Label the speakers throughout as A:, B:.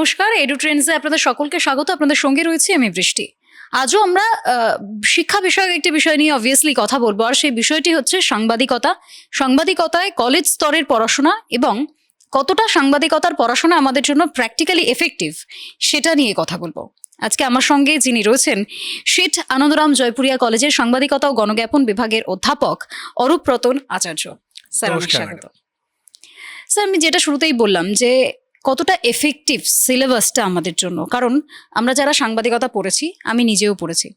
A: নমস্কার, এডু ট্রেন্ডসে আপনাদের সকলকে স্বাগত। আপনাদের সঙ্গে রয়েছি আমি বৃষ্টি। আজও আমরা শিক্ষা বিষয়ক একটি বিষয় নিয়ে অবভিয়াসলি কথা বলবো, আর সেই বিষয়টি হচ্ছে সাংবাদিকতা। সাংবাদিকতায় কলেজ স্তরের পড়াশোনা এবং কতটা সাংবাদিকতার পড়াশোনা আমাদের জন্য প্র্যাকটিক্যালি এফেক্টিভ সেটা নিয়ে কথা বলবো। আজকে আমার সঙ্গে যিনি রয়েছেন, শেঠ আনন্দরাম জয়পুরিয়া কলেজের সাংবাদিকতা ও গণজ্ঞাপন বিভাগের অধ্যাপক অরূপ রতন আচার্য। স্যার অনেক স্বাগত। স্যার, আমি যেটা শুরুতেই বললাম যে কতটা এফেক্টিভ সিলেবাসটা আমাদের জন্য, কারণ আমরা যারা সাংবাদিকতা পড়েছি, আমি নিজেও পড়েছি,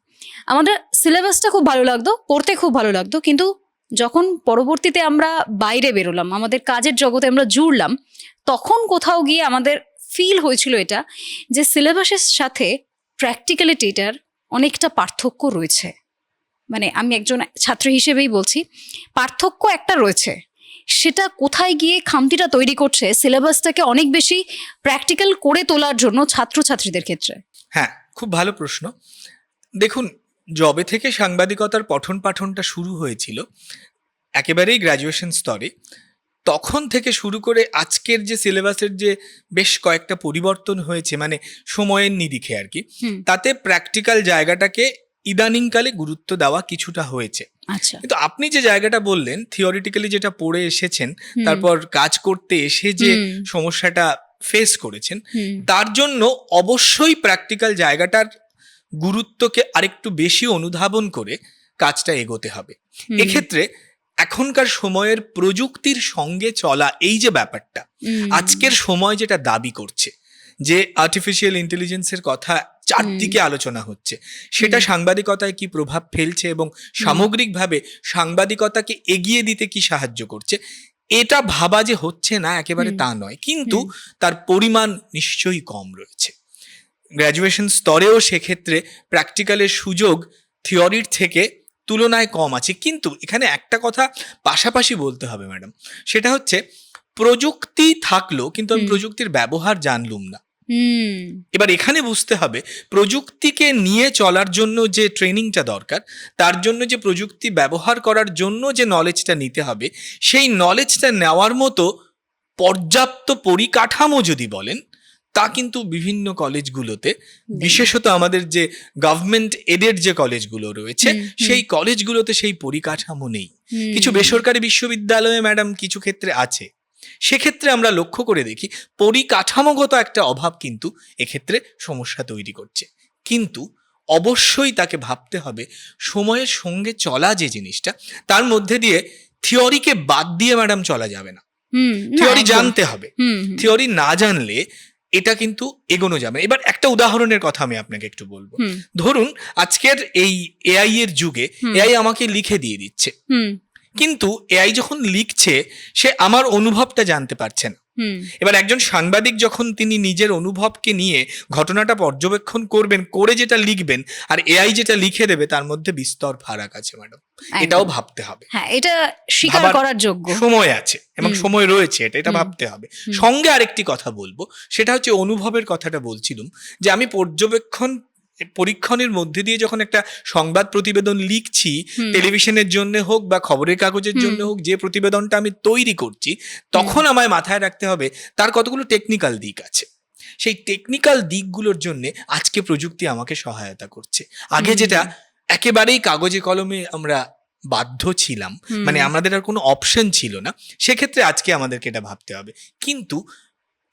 A: আমাদের সিলেবাসটা খুব ভালো লাগতো, পড়তে খুব ভালো লাগতো, কিন্তু যখন পরবর্তীতে আমরা বাইরে বেরোলাম, আমাদের কাজের জগতে আমরা জুড়লাম, তখন কোথাও গিয়ে আমাদের ফিল হয়েছিল এটা যে সিলেবাসের সাথে প্র্যাকটিক্যালিটিটার অনেকটা পার্থক্য রয়েছে। মানে আমি একজন ছাত্র হিসেবেই বলছি, পার্থক্য একটা রয়েছে। সেটা কোথায় গিয়ে খামতিটা তৈরি করছে সিলেবাসটাকে অনেক বেশি প্র্যাকটিক্যাল করে তোলার জন্য ছাত্রছাত্রীদের ক্ষেত্রে?
B: হ্যাঁ, খুব ভালো প্রশ্ন। দেখুন, যবে থেকে সাংবাদিকতার পঠন পাঠনটা শুরু হয়েছিল একেবারেই গ্র্যাজুয়েশন স্তরে, তখন থেকে শুরু করে আজকের যে সিলেবাসের যে বেশ কয়েকটা পরিবর্তন হয়েছে, মানে সময়ের নিরিখে আর কি, তাতে প্র্যাকটিক্যাল জায়গাটাকে ইদানিংকালে গুরুত্ব দেওয়া কিছুটা হয়েছে।
A: আচ্ছা,
B: কিন্তু আপনি যে জায়গাটা বললেন, থিওরিটিক্যালি যেটা পড়ে এসেছেন, তারপর কাজ করতে এসে যে সমস্যাটা ফেস করেছেন, তার জন্য অবশ্যই প্র্যাকটিক্যাল জায়গাটার গুরুত্বকে আরেকটু বেশি অনুধাবন করে কাজটা এগোতে হবে। এক্ষেত্রে এখনকার সময়ের প্রযুক্তির সঙ্গে চলা, এই যে ব্যাপারটা আজকের সময় যেটা দাবি করছে, যে আর্টিফিশিয়াল ইন্টেলিজেন্সের কথা চারদিকে আলোচনা হচ্ছে, সেটা সাংবাদিকতায় কি প্রভাব ফেলছে এবং সামগ্রিকভাবে সাংবাদিকতাকে এগিয়ে দিতে কি সাহায্য করছে, এটা ভাবা যে হচ্ছে না একেবারে তা নয়, কিন্তু তার পরিমাণ নিশ্চয়ই কম রয়েছে। গ্র্যাজুয়েশন স্তরেও সেক্ষেত্রে প্র্যাকটিক্যালের সুযোগ থিওরির থেকে তুলনায় কম আছে। কিন্তু এখানে একটা কথা পাশাপাশি বলতে হবে ম্যাডাম, সেটা হচ্ছে প্রযুক্তি থাকলো, কিন্তু আমি প্রযুক্তির ব্যবহার জানলুম না। এবার এখানে বুঝতে হবে, প্রযুক্তিকে নিয়ে চলার জন্য যে ট্রেনিংটা দরকার, তার জন্য যে প্রযুক্তি ব্যবহার করার জন্য যে নলেজটা নিতে হবে, সেই নলেজটা নেওয়ার মতো পর্যাপ্ত পরিকাঠামো যদি বলেন, তা কিন্তু বিভিন্ন কলেজগুলোতে, বিশেষত আমাদের যে গভর্নমেন্ট এডেড যে কলেজগুলো রয়েছে, সেই কলেজগুলোতে সেই পরিকাঠামো নেই। কিছু বেসরকারি বিশ্ববিদ্যালয়ে ম্যাডাম কিছু ক্ষেত্রে আছে। সেক্ষেত্রে আমরা লক্ষ্য করে দেখি পরিকাঠামোগত একটা অভাব কিন্তু এক্ষেত্রে সমস্যা তৈরি করছে। কিন্তু অবশ্যই তাকে ভাবতে হবে সময়ের সঙ্গে চলা যে জিনিসটা, তার মধ্যে দিয়ে থিওরিকে বাদ দিয়ে ম্যাডাম চলা যাবে না। থিওরি জানতে হবে, থিওরি না জানলে এটা কিন্তু এগোনো যাবে। এবার একটা উদাহরণের কথা আমি আপনাকে একটু বলবো। ধরুন, আজকের এই এআই এর যুগে এআই আমাকে লিখে দিয়ে দিচ্ছে, কিন্তু এআই যখন লিখছে সে আমার অনুভবটা জানতে পারছে না। এবার একজন সাংবাদিক যখন তিনি নিজের অনুভবকে নিয়ে ঘটনাটা পর্যবেক্ষণ করবেন, করে যেটা লিখবেন আর এআই যেটা লিখে দেবে, তার মধ্যে বিস্তর ফারাক আছে ম্যাডাম। এটাও ভাবতে হবে।
A: হ্যাঁ, এটা স্বীকার করার যোগ্য।
B: সময় আছে এবং সময় রয়েছে, এটা ভাবতে হবে। সঙ্গে আরেকটি কথা বলবো, সেটা হচ্ছে অনুভবের কথাটা বলছিলাম, যে আমি পরীক্ষণের মধ্যে দিয়ে যখন একটা সংবাদ প্রতিবেদন লিখছি, টেলিভিশনের জন্য হোক বা খবরের কাগজের জন্য হোক, যে প্রতিবেদনটা আমি তৈরি করছি, তখন আমায় মাথায় রাখতে হবে তার কতগুলো টেকনিক্যাল দিক আছে। সেই টেকনিক্যাল দিকগুলোর জন্য আজকে প্রযুক্তি আমাকে সহায়তা করছে। আগে যেটা একেবারেই কাগজে কলমে আমরা বাধ্য ছিলাম, মানে আমাদের আর কোনো অপশন ছিল না, সেক্ষেত্রে আজকে আমাদেরকে এটা ভাবতে হবে। কিন্তু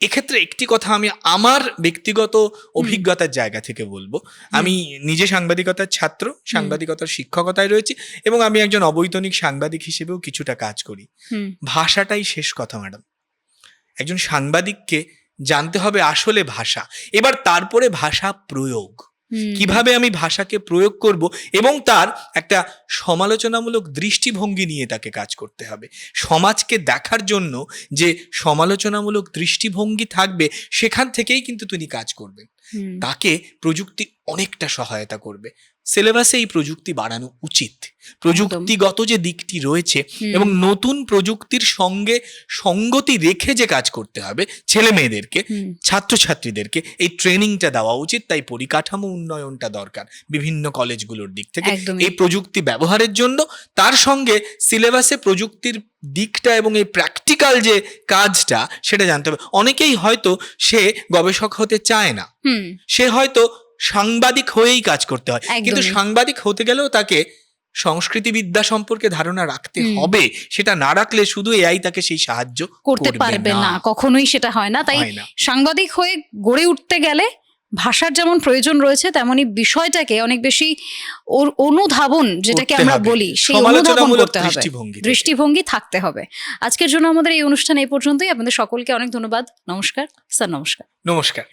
B: এক্ষেত্রে একটি কথা আমি আমার ব্যক্তিগত অভিজ্ঞতার জায়গা থেকে বলবো, আমি নিজে সাংবাদিকতার ছাত্র, সাংবাদিকতার শিক্ষকতায় রয়েছি এবং আমি একজন অবৈতনিক সাংবাদিক হিসেবেও কিছুটা কাজ করি। ভাষাটাই শেষ কথা ম্যাডাম। একজন সাংবাদিককে জানতে হবে আসলে ভাষা, এবার তারপরে ভাষা প্রয়োগ, কিভাবে আমি ভাষাকে প্রয়োগ করব এবং তার একটা সমালোচনামূলক দৃষ্টিভঙ্গি নিয়ে তাকে কাজ করতে হবে। সমাজকে দেখার জন্য যে সমালোচনামূলক দৃষ্টিভঙ্গি থাকবে, সেখান থেকেই কিন্তু তিনি কাজ করবেন। তাকে প্রযুক্তি অনেকটা সহায়তা করবে। সিলেবাসে এই প্রযুক্তি বাড়ানো উচিত। প্রযুক্তিগত যে দিকটি রয়েছে এবং নতুন প্রযুক্তির সঙ্গে সঙ্গতি রেখে যে কাজ করতে হবে ছেলে মেয়েদেরকে, ছাত্রছাত্রীদেরকে এই ট্রেনিংটা দেওয়া উচিত। তাই পরিকাঠামো উন্নয়নটা দরকার বিভিন্ন কলেজগুলোর দিক থেকে
A: একদমই।
B: এই প্রযুক্তি ব্যবহারের জন্য। তার সঙ্গে সিলেবাসে প্রযুক্তির দিকটা এবং এই প্র্যাকটিক্যাল যে কাজটা সেটা জানতে হবে। অনেকেই হয়তো সে গবেষক হতে চায় না, সে হয়তো সাংবাদিক হয়েই কাজ করতে হয়, কিন্তু
A: একদমই।
B: সাংবাদিক হতে গেলেও তাকে সংস্কৃতিবিদ্যা সম্পর্কে ধারণা রাখতে হবে। সেটা না রাখলে শুধু এআই তাকে সেই সাহায্য
A: করতে পারবে না, কখনোই সেটা হয় না। তাই
B: হয় না।
A: সাংবাদিক হয়ে গড়ে উঠতে গেলে ভাষার যেমন প্রয়োজন রয়েছে, তেমনি বিষয়টাকে অনেক বেশি অনুধাবন যেটাকে
B: করতে
A: আমরা
B: হবে।
A: বলি, সেই
B: সমালোচনামূলক
A: অনুধাবন করতে হবে,
B: দৃষ্টিভঙ্গি থেকে।
A: দৃষ্টিভঙ্গি থাকতে হবে। আজকের জন্য আমাদের এই অনুষ্ঠান এই পর্যন্তই। আপনাদের সকলকে অনেক ধন্যবাদ। নমস্কার স্যার। নমস্কার।
B: নমস্কার।